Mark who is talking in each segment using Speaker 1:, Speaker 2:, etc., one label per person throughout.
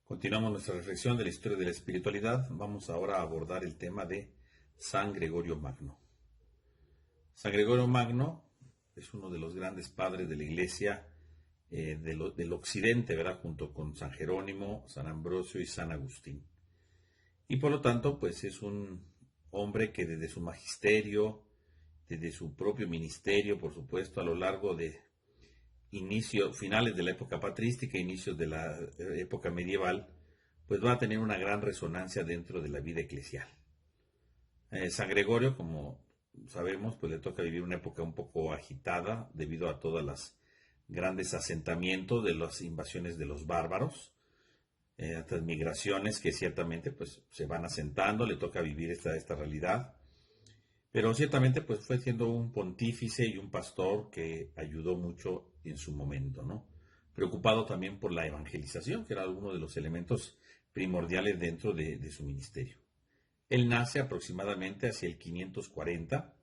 Speaker 1: Continuamos nuestra reflexión de la historia de la espiritualidad. Vamos ahora a abordar el tema de San Gregorio Magno. San Gregorio Magno es uno de los grandes padres de la Iglesia del Occidente, ¿verdad? Junto con San Jerónimo, San Ambrosio y San Agustín. Y por lo tanto, pues es un hombre que desde su magisterio, desde su propio ministerio, por supuesto, a lo largo de finales de la época patrística, inicios de la época medieval, pues va a tener una gran resonancia dentro de la vida eclesial. San Gregorio, como sabemos, pues le toca vivir una época un poco agitada debido a todas las grandes asentamientos de las invasiones de los bárbaros, estas migraciones que ciertamente pues se van asentando, le toca vivir esta realidad. Pero ciertamente pues fue siendo un pontífice y un pastor que ayudó mucho en su momento, ¿no? Preocupado también por la evangelización, que era uno de los elementos primordiales dentro de su ministerio. Él nace aproximadamente hacia el 540,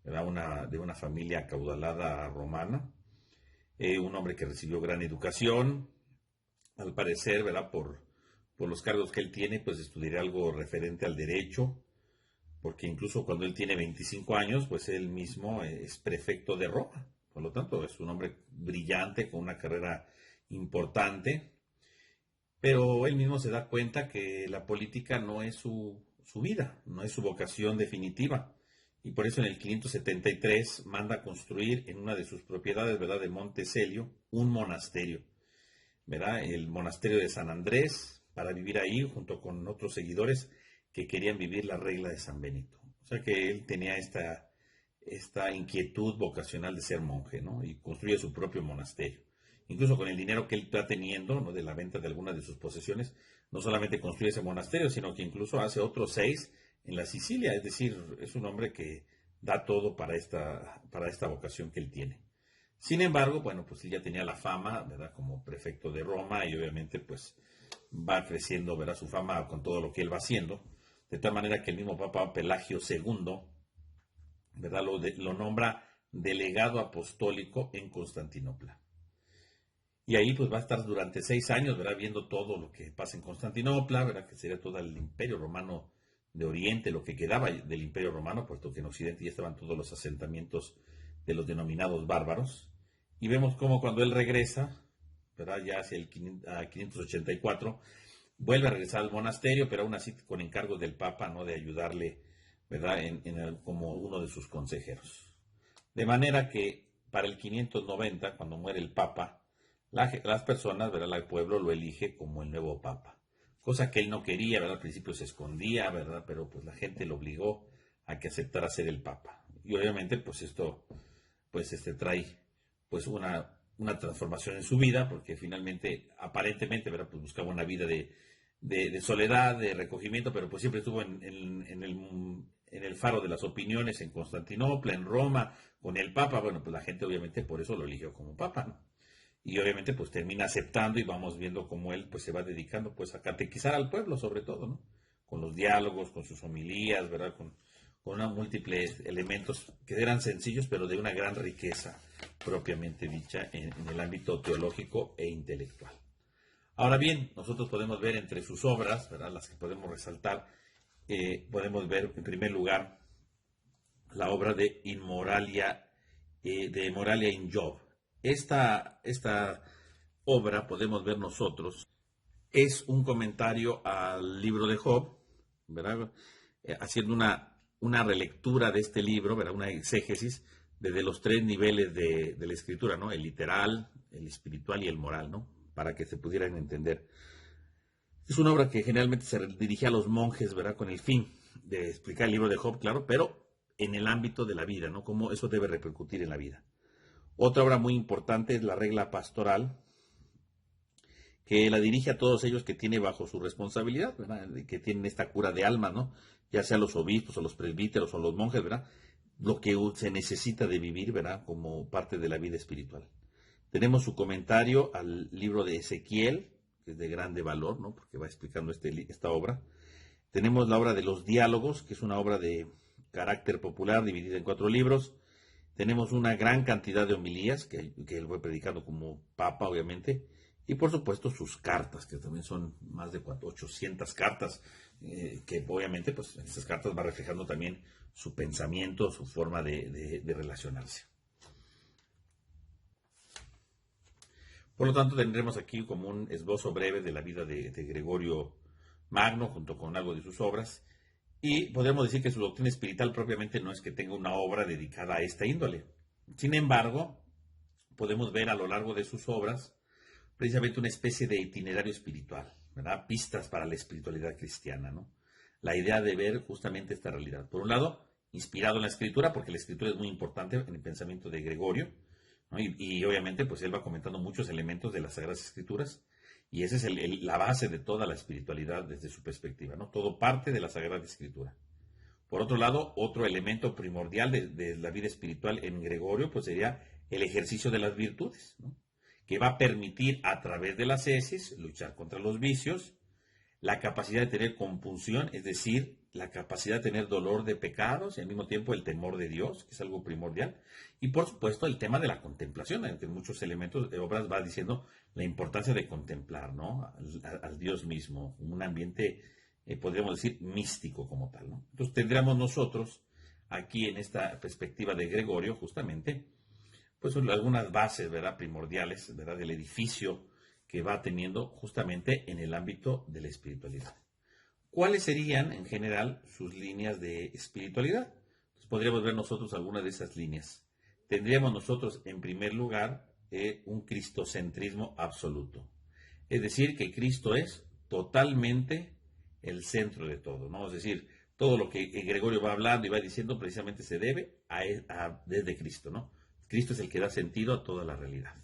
Speaker 1: ¿verdad? De una familia acaudalada romana, un hombre que recibió gran educación, al parecer, ¿verdad? Por los cargos que él tiene, pues estudiará algo referente al derecho, porque incluso cuando él tiene 25 años, pues él mismo es prefecto de Roma. Por lo tanto, es un hombre brillante, con una carrera importante, pero él mismo se da cuenta que la política no es su vida, no es su vocación definitiva. Y por eso en el 573 manda a construir en una de sus propiedades, ¿verdad?, de Monte Celio, un monasterio, ¿verdad?, el monasterio de San Andrés, para vivir ahí junto con otros seguidores que querían vivir la regla de San Benito. O sea que él tenía esta inquietud vocacional de ser monje, ¿no? Y construye su propio monasterio. Incluso con el dinero que él está teniendo, ¿no?, de la venta de algunas de sus posesiones, no solamente construye ese monasterio, sino que incluso hace otros 6 en la Sicilia. Es decir, es un hombre que da todo para esta vocación que él tiene. Sin embargo, bueno, pues él ya tenía la fama, ¿verdad?, como prefecto de Roma, y obviamente pues va creciendo, ¿verdad?, su fama con todo lo que él va haciendo. De tal manera que el mismo Papa Pelagio II, ¿verdad?, lo nombra delegado apostólico en Constantinopla. Y ahí pues va a estar durante 6 años, ¿verdad?, viendo todo lo que pasa en Constantinopla, ¿verdad?, que sería todo el Imperio Romano de Oriente, lo que quedaba del Imperio Romano, puesto que en Occidente ya estaban todos los asentamientos de los denominados bárbaros. Y vemos cómo cuando él regresa, ¿verdad?, ya hacia el 584, vuelve a regresar al monasterio, pero aún así con encargo del Papa, ¿no?, de ayudarle, ¿verdad?, como uno de sus consejeros. De manera que para el 590, cuando muere el Papa, las personas, ¿verdad?, el pueblo lo elige como el nuevo Papa. Cosa que él no quería, ¿verdad? Al principio se escondía, ¿verdad? Pero pues la gente lo obligó a que aceptara ser el Papa. Y obviamente pues esto pues trae pues una transformación en su vida, porque finalmente, aparentemente, ¿verdad?, pues buscaba una vida de soledad, de recogimiento, pero pues siempre estuvo en el faro de las opiniones en Constantinopla, en Roma, con el Papa. Bueno, pues la gente obviamente por eso lo eligió como Papa, ¿no? Y obviamente pues termina aceptando, y vamos viendo cómo él pues se va dedicando pues a catequizar al pueblo, sobre todo, ¿no? Con los diálogos, con sus homilías, ¿verdad?, con unos múltiples elementos que eran sencillos, pero de una gran riqueza propiamente dicha en el ámbito teológico e intelectual. Ahora bien, nosotros podemos ver entre sus obras, ¿verdad?, las que podemos resaltar, podemos ver en primer lugar la obra de Moralia in Job. Esta obra, podemos ver nosotros, es un comentario al libro de Job, ¿verdad?, haciendo una relectura de este libro, ¿verdad?, una exégesis desde los 3 niveles de la escritura, ¿no?, el literal, el espiritual y el moral, ¿no?, para que se pudieran entender. Es una obra que generalmente se dirigía a los monjes, ¿verdad?, con el fin de explicar el libro de Job, claro, pero en el ámbito de la vida, ¿no?, cómo eso debe repercutir en la vida. Otra obra muy importante es la regla pastoral, que la dirige a todos ellos que tiene bajo su responsabilidad, ¿verdad?, que tienen esta cura de alma, ¿no?, ya sea los obispos o los presbíteros o los monjes, ¿verdad?, lo que se necesita de vivir, ¿verdad?, como parte de la vida espiritual. Tenemos su comentario al libro de Ezequiel, que es de grande valor, ¿no?, porque va explicando esta obra. Tenemos la obra de los diálogos, que es una obra de carácter popular dividida en 4 libros. Tenemos una gran cantidad de homilías que él fue predicando como papa, obviamente, y por supuesto sus cartas, que también son más de 800 cartas, que obviamente pues en estas cartas va reflejando también su pensamiento, su forma de relacionarse. Por lo tanto, tendremos aquí como un esbozo breve de la vida de Gregorio Magno, junto con algo de sus obras, y podemos decir que su doctrina espiritual propiamente no es que tenga una obra dedicada a esta índole. Sin embargo, podemos ver a lo largo de sus obras precisamente una especie de itinerario espiritual, ¿verdad? Pistas para la espiritualidad cristiana, ¿no? La idea de ver justamente esta realidad. Por un lado, inspirado en la escritura, porque la escritura es muy importante en el pensamiento de Gregorio, ¿no? Y obviamente, pues él va comentando muchos elementos de las Sagradas Escrituras, y esa es la base de toda la espiritualidad desde su perspectiva, ¿no? Todo parte de la Sagrada Escritura. Por otro lado, otro elemento primordial de la vida espiritual en Gregorio, pues sería el ejercicio de las virtudes, ¿no? Que va a permitir a través de las heces luchar contra los vicios, la capacidad de tener compunción, es decir, la capacidad de tener dolor de pecados y al mismo tiempo el temor de Dios, que es algo primordial, y por supuesto el tema de la contemplación, entre muchos elementos de obras va diciendo la importancia de contemplar, ¿no? Al Dios mismo, un ambiente, podríamos decir, místico como tal, ¿no? Entonces tendríamos nosotros aquí en esta perspectiva de Gregorio justamente, pues son algunas bases, ¿verdad?, primordiales, ¿verdad?, del edificio que va teniendo justamente en el ámbito de la espiritualidad. ¿Cuáles serían, en general, sus líneas de espiritualidad? Pues podríamos ver nosotros algunas de esas líneas. Tendríamos nosotros, en primer lugar, un cristocentrismo absoluto. Es decir, que Cristo es totalmente el centro de todo, ¿no? Es decir, todo lo que Gregorio va hablando y va diciendo precisamente se debe desde Cristo, ¿no? Cristo es el que da sentido a toda la realidad.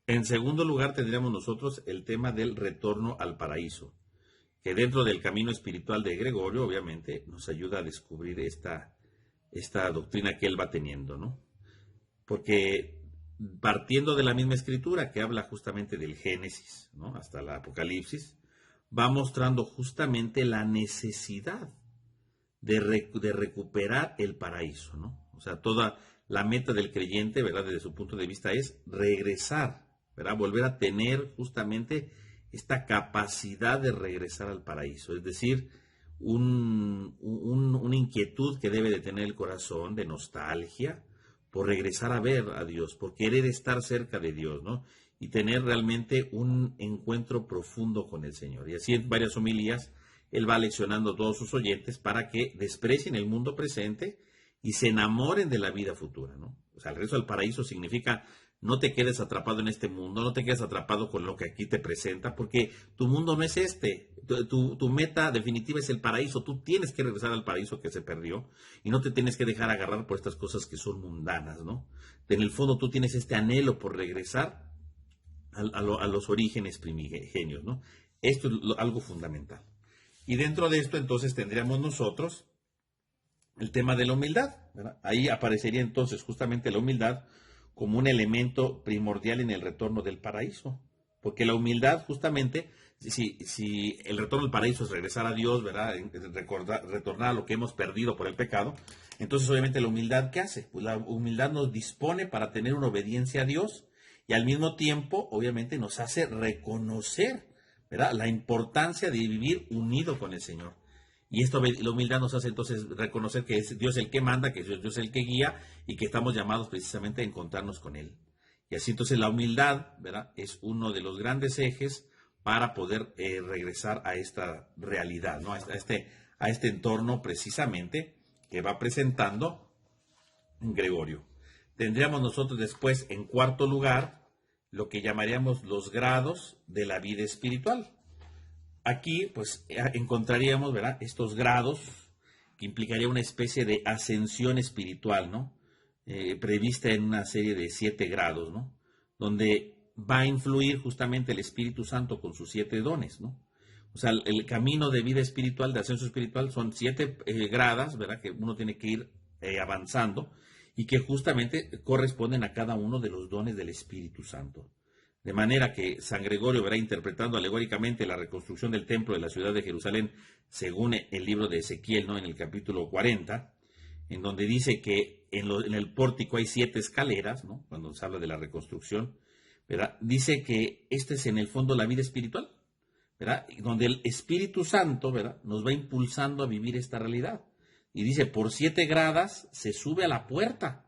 Speaker 1: En segundo lugar, tendríamos nosotros el tema del retorno al paraíso, que dentro del camino espiritual de Gregorio, obviamente, nos ayuda a descubrir esta doctrina que él va teniendo, ¿no? Porque partiendo de la misma escritura que habla justamente del Génesis, ¿no?, hasta el Apocalipsis, va mostrando justamente la necesidad de recuperar el paraíso, ¿no? O sea, toda la meta del creyente, ¿verdad?, desde su punto de vista es regresar, ¿verdad?, volver a tener justamente esta capacidad de regresar al paraíso, es decir, una inquietud que debe de tener el corazón de nostalgia por regresar a ver a Dios, por querer estar cerca de Dios, ¿no? Y tener realmente un encuentro profundo con el Señor. Y así en varias homilías él va leccionando a todos sus oyentes para que desprecien el mundo presente y se enamoren de la vida futura, ¿no? O sea, el regreso al paraíso significa no te quedes atrapado en este mundo, no te quedes atrapado con lo que aquí te presenta, porque tu mundo no es este. Tu meta definitiva es el paraíso. Tú tienes que regresar al paraíso que se perdió y no te tienes que dejar agarrar por estas cosas que son mundanas, ¿no? En el fondo tú tienes este anhelo por regresar a los orígenes primigenios, ¿no? Esto es algo fundamental. Y dentro de esto entonces tendríamos nosotros el tema de la humildad, ¿verdad? Ahí aparecería entonces justamente la humildad como un elemento primordial en el retorno del paraíso, porque la humildad justamente, si el retorno del paraíso es regresar a Dios, ¿verdad?, retornar a lo que hemos perdido por el pecado, entonces obviamente la humildad, ¿qué hace? Pues la humildad nos dispone para tener una obediencia a Dios y al mismo tiempo obviamente nos hace reconocer, ¿verdad?, la importancia de vivir unido con el Señor. Y la humildad nos hace entonces reconocer que es Dios el que manda, que es Dios el que guía y que estamos llamados precisamente a encontrarnos con Él. Y así entonces la humildad, ¿verdad?, es uno de los grandes ejes para poder regresar a esta realidad, ¿no?, a este entorno precisamente que va presentando Gregorio. Tendríamos nosotros después, en cuarto lugar, lo que llamaríamos los grados de la vida espiritual. Aquí, pues, encontraríamos, ¿verdad?, estos grados que implicaría una especie de ascensión espiritual, ¿no? Prevista en una serie de 7 grados, ¿no? Donde va a influir justamente el Espíritu Santo con sus 7 dones, ¿no? O sea, el camino de vida espiritual, de ascenso espiritual, son 7 gradas, ¿verdad?, que uno tiene que ir avanzando y que justamente corresponden a cada uno de los dones del Espíritu Santo. De manera que San Gregorio verá interpretando alegóricamente la reconstrucción del templo de la ciudad de Jerusalén, según el libro de Ezequiel, ¿no?, en el capítulo 40, en donde dice que en el pórtico hay 7 escaleras, ¿no?, cuando se habla de la reconstrucción, ¿verdad? Dice que esta es en el fondo la vida espiritual, ¿verdad? Donde el Espíritu Santo, ¿verdad?, nos va impulsando a vivir esta realidad. Y dice, por 7 gradas se sube a la puerta,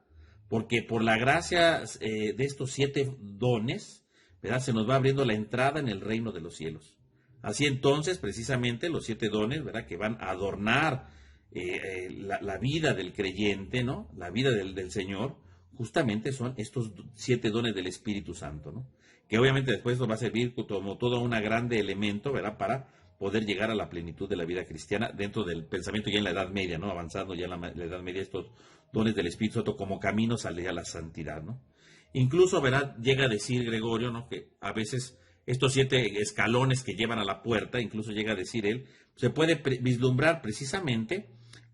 Speaker 1: porque por la gracia de estos 7 dones, ¿verdad?, se nos va abriendo la entrada en el reino de los cielos. Así entonces, precisamente, los 7 dones, ¿verdad?, que van a adornar la vida del creyente, ¿no?, la vida del Señor, justamente son estos 7 dones del Espíritu Santo, ¿no?, que obviamente después nos va a servir como todo un grande elemento, ¿verdad?, para poder llegar a la plenitud de la vida cristiana dentro del pensamiento ya en la Edad Media, ¿no?, avanzando ya en la Edad Media estos dones del Espíritu Santo como caminos a la santidad, ¿no? Incluso, ¿verdad?, llega a decir Gregorio, ¿no?, que a veces estos 7 escalones que llevan a la puerta, incluso llega a decir él, se puede vislumbrar precisamente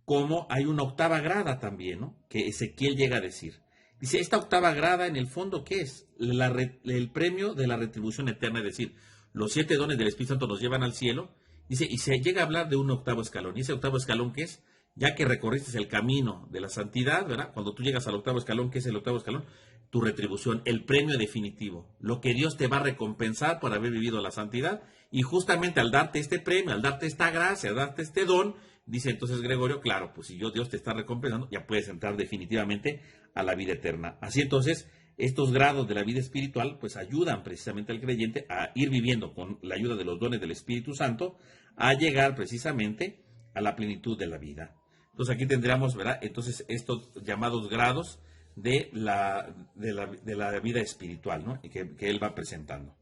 Speaker 1: como hay una octava grada también, ¿no?, que Ezequiel llega a decir. Dice, esta octava grada en el fondo, ¿qué es? El premio de la retribución eterna, es decir, los 7 dones del Espíritu Santo nos llevan al cielo, dice, y se llega a hablar de un octavo escalón. ¿Y ese octavo escalón qué es? Ya que recorriste el camino de la santidad, ¿verdad? Cuando tú llegas al octavo escalón, ¿qué es el octavo escalón? Tu retribución, el premio definitivo, lo que Dios te va a recompensar por haber vivido la santidad, y justamente al darte este premio, al darte esta gracia, al darte este don, dice entonces Gregorio, claro, pues si Dios te está recompensando, ya puedes entrar definitivamente a la vida eterna. Así entonces, estos grados de la vida espiritual, pues ayudan precisamente al creyente a ir viviendo con la ayuda de los dones del Espíritu Santo, a llegar precisamente a la plenitud de la vida. Entonces aquí tendríamos, ¿verdad?, entonces estos llamados grados de la vida espiritual, ¿no?, que él va presentando.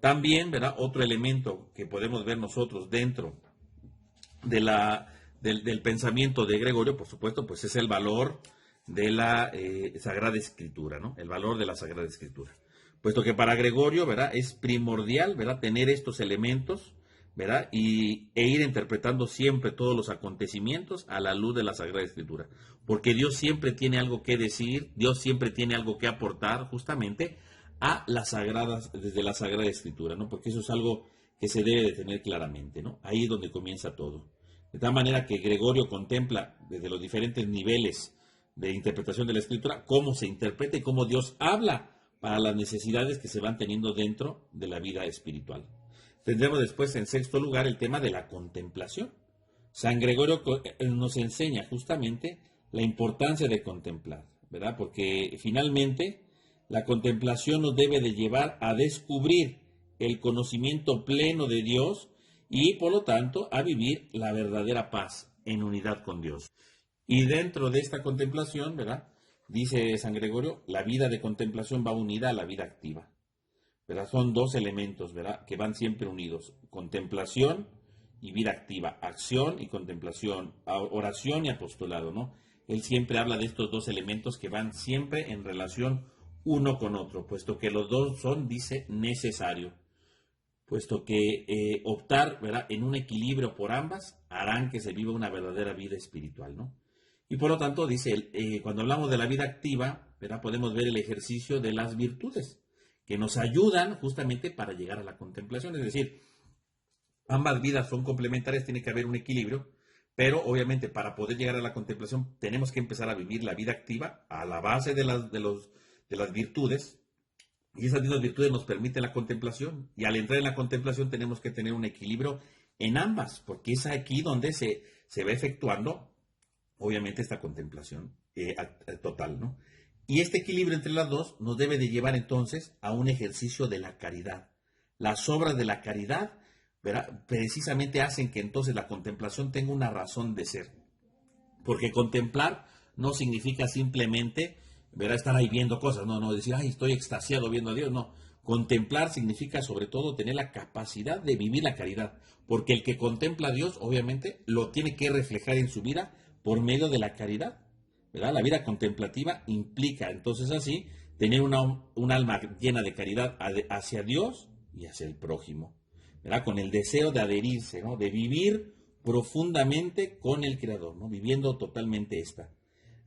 Speaker 1: También, ¿verdad?, otro elemento que podemos ver nosotros dentro del pensamiento de Gregorio, por supuesto, pues es el valor de la Sagrada Escritura, ¿no?, el valor de la Sagrada Escritura. Puesto que para Gregorio, ¿verdad?, es primordial, ¿verdad?, tener estos elementos, ¿verdad?, e ir interpretando siempre todos los acontecimientos a la luz de la Sagrada Escritura. Porque Dios siempre tiene algo que decir, Dios siempre tiene algo que aportar justamente a las sagradas, desde la Sagrada Escritura, ¿no? Porque eso es algo que se debe de tener claramente, ¿no? Ahí es donde comienza todo. De tal manera que Gregorio contempla desde los diferentes niveles de interpretación de la Escritura cómo se interpreta y cómo Dios habla para las necesidades que se van teniendo dentro de la vida espiritual. Tendremos después, en sexto lugar, el tema de la contemplación. San Gregorio nos enseña justamente la importancia de contemplar, ¿verdad? Porque finalmente la contemplación nos debe de llevar a descubrir el conocimiento pleno de Dios y, por lo tanto, a vivir la verdadera paz en unidad con Dios. Y dentro de esta contemplación, ¿verdad?, dice San Gregorio, la vida de contemplación va unida a la vida activa, ¿verdad? Son 2 elementos, ¿verdad?, que van siempre unidos, contemplación y vida activa, acción y contemplación, oración y apostolado, ¿no? Él siempre habla de estos 2 elementos que van siempre en relación uno con otro, puesto que los 2 son, dice, necesario, puesto que optar, ¿verdad?, en un equilibrio por ambas harán que se viva una verdadera vida espiritual, ¿no? Y por lo tanto, dice, cuando hablamos de la vida activa, ¿verdad?, podemos ver el ejercicio de las virtudes, que nos ayudan justamente para llegar a la contemplación. Es decir, ambas vidas son complementarias, tiene que haber un equilibrio, pero obviamente para poder llegar a la contemplación tenemos que empezar a vivir la vida activa a la base de las virtudes, y esas mismas virtudes nos permiten la contemplación, y al entrar en la contemplación tenemos que tener un equilibrio en ambas, porque es aquí donde se va efectuando obviamente esta contemplación total, ¿no? Y este equilibrio entre las 2 nos debe de llevar entonces a un ejercicio de la caridad. Las obras de la caridad, ¿verdad?, precisamente hacen que entonces la contemplación tenga una razón de ser. Porque contemplar no significa simplemente, ¿verdad?, estar ahí viendo cosas, no decir, ay, estoy extasiado viendo a Dios, no. Contemplar significa sobre todo tener la capacidad de vivir la caridad, porque el que contempla a Dios obviamente lo tiene que reflejar en su vida por medio de la caridad, ¿verdad? La vida contemplativa implica entonces así tener un alma llena de caridad hacia Dios y hacia el prójimo, ¿verdad?, con el deseo de adherirse, ¿no?, de vivir profundamente con el Creador, ¿no?, viviendo totalmente esta.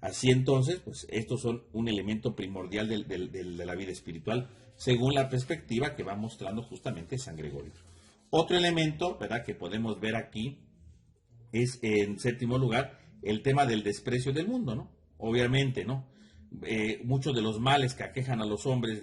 Speaker 1: Así entonces, pues estos son un elemento primordial de la vida espiritual, según la perspectiva que va mostrando justamente San Gregorio. Otro elemento, ¿verdad?, que podemos ver aquí es, en séptimo lugar, el tema del desprecio del mundo, ¿no? Obviamente, ¿no? muchos de los males que aquejan a los hombres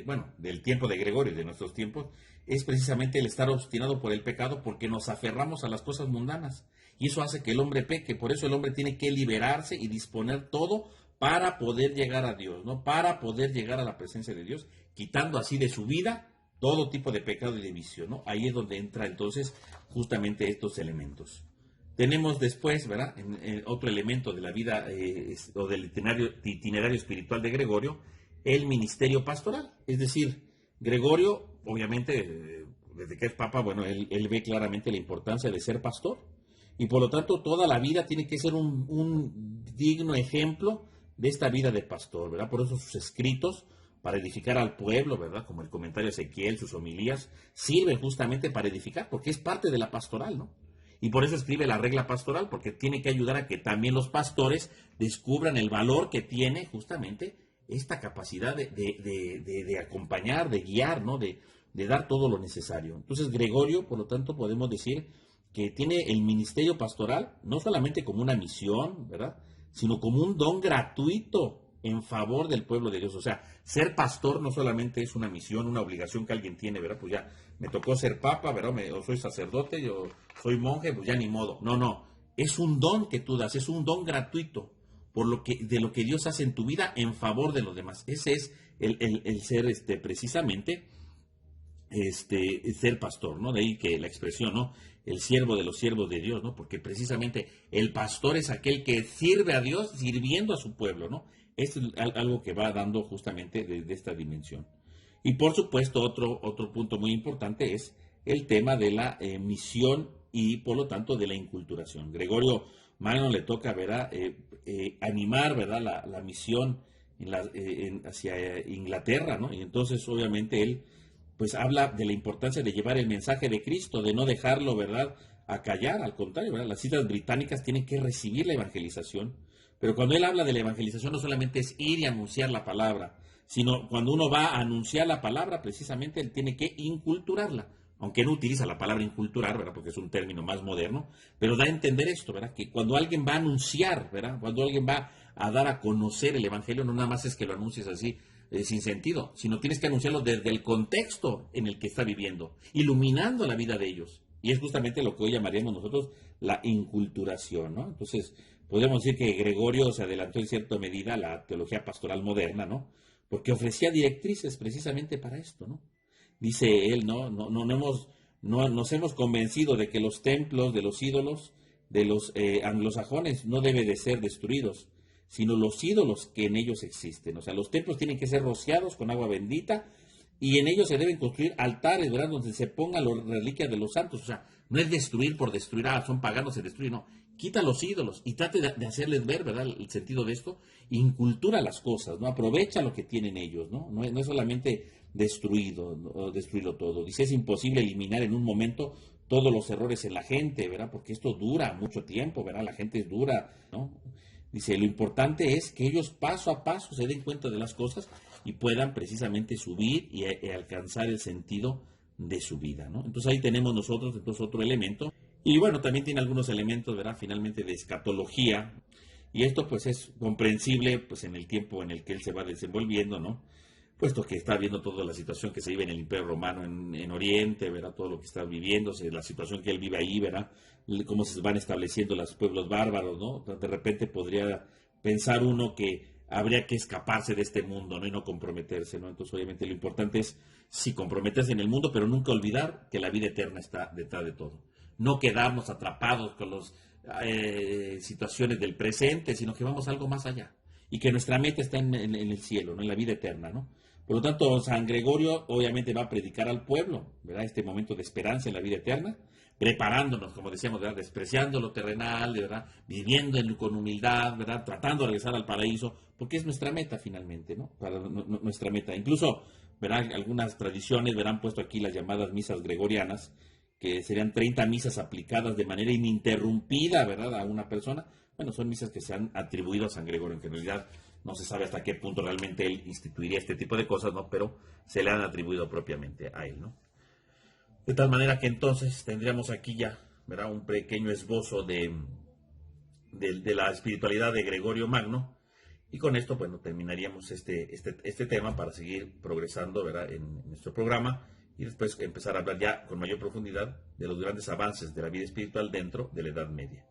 Speaker 1: bueno, del tiempo de Gregorio y de nuestros tiempos, es precisamente el estar obstinado por el pecado, porque nos aferramos a las cosas mundanas. Y eso hace que el hombre peque. Por eso el hombre tiene que liberarse y disponer todo para poder llegar a Dios, ¿no? Para poder llegar a la presencia de Dios, quitando así de su vida todo tipo de pecado y de vicio, ¿no? Ahí es donde entra entonces justamente estos elementos. Tenemos después, ¿verdad?, en otro elemento de la vida o del itinerario espiritual de Gregorio, el ministerio pastoral. Es decir, Gregorio, obviamente, desde que es papa, bueno, él ve claramente la importancia de ser pastor. Y por lo tanto, toda la vida tiene que ser un digno ejemplo de esta vida de pastor, ¿verdad? Por eso sus escritos para edificar al pueblo, ¿verdad? Como el comentario de Ezequiel, sus homilías, sirven justamente para edificar, porque es parte de la pastoral, ¿no? Y por eso escribe la regla pastoral, porque tiene que ayudar a que también los pastores descubran el valor que tiene justamente esta capacidad de acompañar, de guiar, ¿no? De dar todo lo necesario. Entonces Gregorio, por lo tanto, podemos decir que tiene el ministerio pastoral no solamente como una misión, ¿verdad?, sino como un don gratuito en favor del pueblo de Dios. O sea, ser pastor no solamente es una misión, una obligación que alguien tiene, ¿verdad? Pues ya me tocó ser papa, ¿verdad? O soy sacerdote, yo soy monje, pues ya ni modo. No, no, es un don que tú das, es un don gratuito de lo que Dios hace en tu vida en favor de los demás. Ese es el ser precisamente ser pastor, ¿no? De ahí que la expresión, ¿no? El siervo de los siervos de Dios, ¿no? Porque precisamente el pastor es aquel que sirve a Dios sirviendo a su pueblo, ¿no? Esto es algo que va dando justamente de esta dimensión. Y por supuesto, otro punto muy importante es el tema de la misión y por lo tanto de la inculturación. Gregorio Magno le toca, ¿verdad?, animar, ¿verdad?, la misión hacia Inglaterra, ¿no? Y entonces obviamente él pues habla de la importancia de llevar el mensaje de Cristo, de no dejarlo, ¿verdad?, a callar, al contrario, ¿verdad? Las islas británicas tienen que recibir la evangelización, pero cuando él habla de la evangelización no solamente es ir y anunciar la palabra, sino cuando uno va a anunciar la palabra, precisamente él tiene que inculturarla, aunque no utiliza la palabra inculturar, ¿verdad?, porque es un término más moderno, pero da a entender esto, ¿verdad?, que cuando alguien va a anunciar, ¿verdad?, cuando alguien va a dar a conocer el evangelio, no nada más es que lo anuncies así, sin sentido, sino tienes que anunciarlo desde el contexto en el que está viviendo, iluminando la vida de ellos. Y es justamente lo que hoy llamaríamos nosotros la inculturación, ¿no? Entonces, podemos decir que Gregorio se adelantó en cierta medida a la teología pastoral moderna, ¿no? Porque ofrecía directrices precisamente para esto, ¿no? Dice él, no nos hemos convencido de que los templos de los ídolos de los anglosajones no deben de ser destruidos, sino los ídolos que en ellos existen. O sea, los templos tienen que ser rociados con agua bendita y en ellos se deben construir altares, ¿verdad?, donde se pongan las reliquias de los santos. O sea, no es destruir por destruir, son paganos, se destruyen, no. Quita los ídolos y trate de hacerles ver, ¿verdad?, el sentido de esto. Incultura las cosas, ¿no? Aprovecha lo que tienen ellos, ¿no? No es solamente destruirlo todo. Dice, es imposible eliminar en un momento todos los errores en la gente, ¿verdad?, porque esto dura mucho tiempo, ¿verdad? La gente es dura, ¿no? Dice, lo importante es que ellos paso a paso se den cuenta de las cosas y puedan precisamente subir y alcanzar el sentido de su vida, ¿no? Entonces ahí tenemos nosotros entonces otro elemento. Y bueno, también tiene algunos elementos, ¿verdad?, finalmente de escatología. Y esto pues es comprensible pues en el tiempo en el que él se va desenvolviendo, ¿no? Puesto que está viendo toda la situación que se vive en el Imperio Romano en Oriente, ¿verdad? Todo lo que está viviéndose, la situación que él vive ahí, ¿verdad? Cómo se van estableciendo los pueblos bárbaros, ¿no? De repente podría pensar uno que habría que escaparse de este mundo, ¿no? Y no comprometerse, ¿no? Entonces, obviamente, lo importante es sí comprometerse en el mundo, pero nunca olvidar que la vida eterna está detrás de todo. No quedarnos atrapados con las situaciones del presente, sino que vamos algo más allá. Y que nuestra meta está en el cielo, ¿no?, en la vida eterna, ¿no? Por lo tanto, San Gregorio obviamente va a predicar al pueblo, ¿verdad?, este momento de esperanza en la vida eterna, preparándonos, como decíamos, ¿verdad?, despreciando lo terrenal, ¿verdad?, viviendo con humildad, ¿verdad?, tratando de regresar al paraíso, porque es nuestra meta finalmente, ¿no?, para nuestra meta. Incluso, ¿verdad?, algunas tradiciones verán puesto aquí las llamadas misas gregorianas, que serían 30 misas aplicadas de manera ininterrumpida, ¿verdad?, a una persona. Bueno, son misas que se han atribuido a San Gregorio, que en realidad no se sabe hasta qué punto realmente él instituiría este tipo de cosas, ¿no? Pero se le han atribuido propiamente a él, ¿no? De tal manera que entonces tendríamos aquí ya, ¿verdad?, un pequeño esbozo de la espiritualidad de Gregorio Magno, Y con esto, bueno, terminaríamos este tema para seguir progresando, ¿verdad?, en nuestro programa y después empezar a hablar ya con mayor profundidad de los grandes avances de la vida espiritual dentro de la Edad Media.